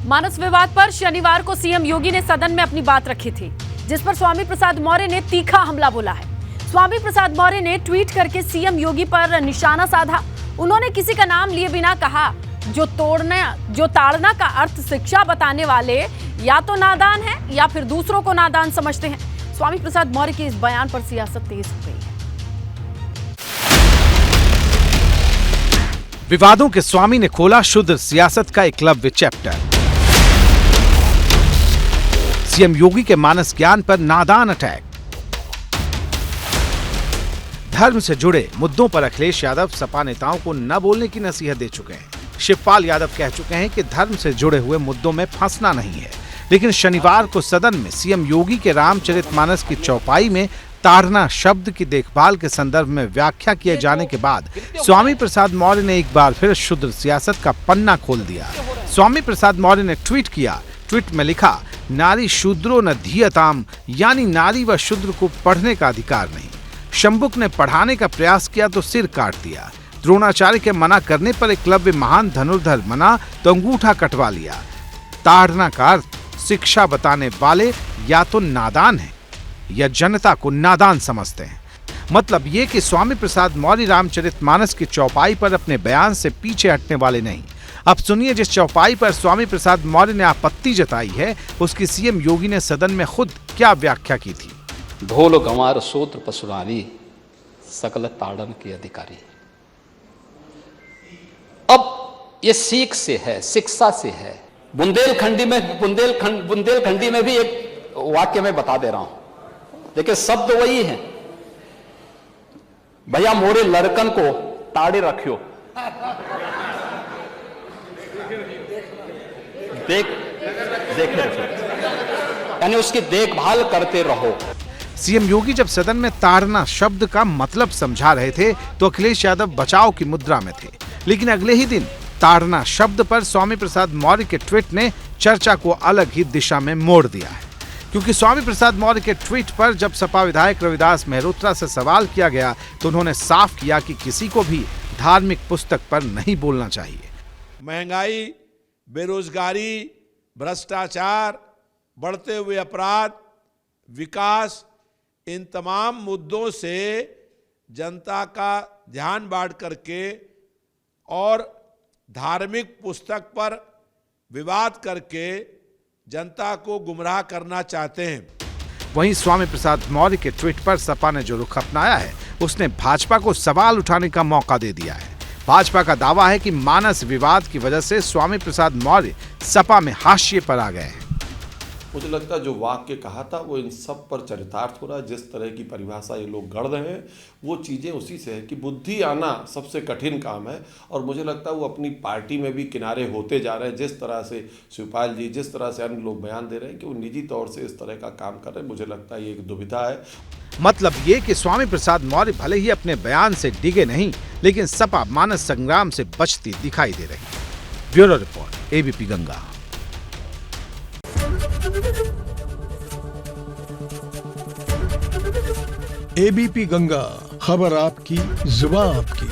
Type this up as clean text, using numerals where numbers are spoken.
मानस विवाद पर शनिवार को सीएम योगी ने सदन में अपनी बात रखी थी, जिस पर स्वामी प्रसाद मौर्य ने तीखा हमला बोला है। स्वामी प्रसाद मौर्य ने ट्वीट करके सीएम योगी पर निशाना साधा। उन्होंने किसी का नाम लिए बिना कहा, जो ताड़ना का अर्थ शिक्षा बताने वाले या तो नादान हैं या फिर दूसरों को नादान समझते हैं। स्वामी प्रसाद मौर्य के इस बयान पर सियासत तेज हो गई है। विवादों के स्वामी ने खोला शुद्ध सियासत का एकलव्य चैप्टर। सीएम योगी के मानस ज्ञान पर नादान अटैक। धर्म से जुड़े मुद्दों पर अखिलेश यादव सपा नेताओं को न बोलने की नसीहत दे चुके हैं। शिवपाल यादव कह चुके हैं कि धर्म से जुड़े हुए मुद्दों में फंसना नहीं है, लेकिन शनिवार को सदन में सीएम योगी के रामचरितमानस की चौपाई में ताड़ना शब्द की देखभाल के संदर्भ में व्याख्या किए जाने के बाद स्वामी प्रसाद मौर्य ने एक बार फिर शुद्ध सियासत का पन्ना खोल दिया। स्वामी प्रसाद मौर्य ने ट्वीट किया। ट्वीट में लिखा, नारी शूद्रो न धीयताम, यानी नारी व शूद्र को पढ़ने का अधिकार नहीं। शंबुक ने पढ़ाने का प्रयास किया तो सिर काट दिया। द्रोणाचार्य के मना करने पर एकलव्य महान धनुर्धर मना तो अंगूठा कटवा लिया। ताड़ना का अर्थ शिक्षा बताने वाले या तो नादान हैं या जनता को नादान समझते हैं। मतलब ये कि स्वामी प्रसाद मौर्य रामचरितमानस की चौपाई पर अपने बयान से पीछे हटने वाले नहीं। अब सुनिए, जिस चौपाई पर स्वामी प्रसाद मौर्य ने आपत्ति जताई है, उसकी सीएम योगी ने सदन में खुद क्या व्याख्या की थी। ढोल गंवार सूत्र पशुरानी सकल ताड़न के अधिकारी। अब ये सीख से है, शिक्षा से है। बुंदेलखंडी में भी एक वाक्य में बता दे रहा हूं, देखिए शब्द वही है, भैया मोरे लड़कन को ताड़े रखियो, देखे यानी उसकी देखभाल करते रहो। सीएम योगी जब सदन में ताड़ना शब्द का मतलब समझा रहे थे तो अखिलेश यादव बचाव की मुद्रा में थे, लेकिन अगले ही दिन ताड़ना शब्द पर स्वामी प्रसाद मौर्य के ट्वीट ने चर्चा को अलग ही दिशा में मोड़ दिया है। क्योंकि स्वामी प्रसाद मौर्य के ट्वीट पर जब सपा विधायक रविदास मेहरोत्रा से सवाल किया गया तो उन्होंने साफ किया कि किसी को भी धार्मिक पुस्तक पर नहीं बोलना चाहिए। महंगाई, बेरोजगारी, भ्रष्टाचार, बढ़ते हुए अपराध, विकास, इन तमाम मुद्दों से जनता का ध्यान बांट करके और धार्मिक पुस्तक पर विवाद करके जनता को गुमराह करना चाहते हैं। वहीं स्वामी प्रसाद मौर्य के ट्वीट पर सपा ने जो रुख अपनाया है, उसने भाजपा को सवाल उठाने का मौका दे दिया है। भाजपा का दावा है कि मानस विवाद की वजह से स्वामी प्रसाद मौर्य सपा में हाशिए पर आ गए हैं। मुझे लगता है जो वाक्य कहा था वो इन सब पर चरितार्थ हो रहा है। जिस तरह की परिभाषा ये लोग गढ़ रहे हैं वो चीज़ें उसी से है कि बुद्धि आना सबसे कठिन काम है, और मुझे लगता है वो अपनी पार्टी में भी किनारे होते जा रहे हैं। जिस तरह से शिवपाल जी, जिस तरह से अन्य लोग बयान दे रहे हैं कि वो निजी तौर से इस तरह का काम कर रहे हैं, मुझे लगता है ये एक दुविधा है। मतलब ये कि स्वामी प्रसाद मौर्य भले ही अपने बयान से डिगे नहीं, लेकिन सपा मानस संग्राम से बचती दिखाई दे रही है। Bureau report, ABP Ganga. ABP Ganga, खबर आपकी, जुबान आपकी।